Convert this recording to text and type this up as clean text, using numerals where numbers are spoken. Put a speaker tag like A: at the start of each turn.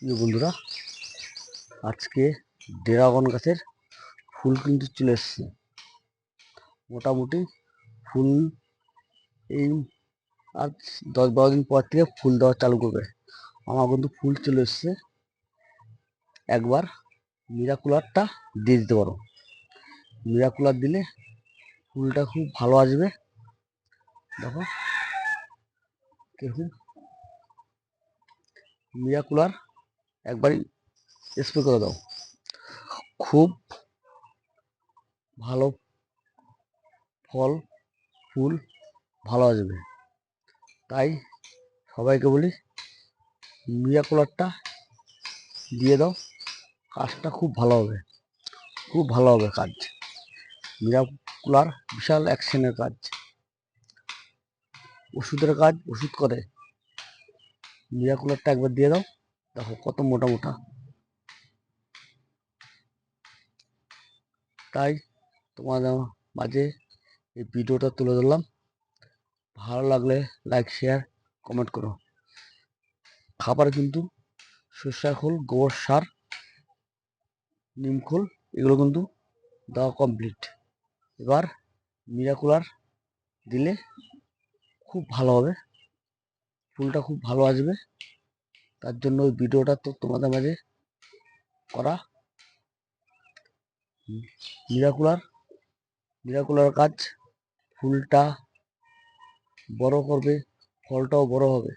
A: যে বন্ধুরা, আজকে ড্রাগন গাছের ফুল কিন্তু চলে এসছে। মোটামুটি ফুল এই আর 10-12 দিন পর থেকে ফুল দেওয়া চালু করবে। আমার কিন্তু ফুল চলে এসছে। একবার মিরাকুলারটা দিয়ে দিতে পারো। মিরাকুলার দিলে ফুলটা খুব ভালো আসবে। দেখো কিরকম মিরাকুলার একবারই স্প্রে করে দাও, খুব ভালো ফল ফুল ভালো আসবে। তাই সবাইকে বলি মিরাকুলারটা দিয়ে দাও, কাজটা খুব ভালো হবে, খুব ভালো হবে কাজ। মিরাকুলার বিশাল অ্যাকশনের কাজ, ওষুধের কাজ ওষুধ করে। মিরাকুলারটা একবার দিয়ে দাও, দেখো কত মোটা মোটা। তাই তোমাদের মাঝে এই ভিডিওটা তুলে ধরলাম। ভালো লাগলে লাইক শেয়ার কমেন্ট করো। খাবার কিন্তু সরষের খোল, গোবর সার, নিম খোল এগুলো কিন্তু দেওয়া কমপ্লিট। এবার মিরাকুলার দিলে খুব ভালো হবে, ফুলটা খুব ভালো আসবে। তার জন্য ওই ভিডিওটা তো তোমাদের মাঝে করা। মিরাকুলার কাজ ফুলটা বড় করবে, ফলটাও বড় হবে।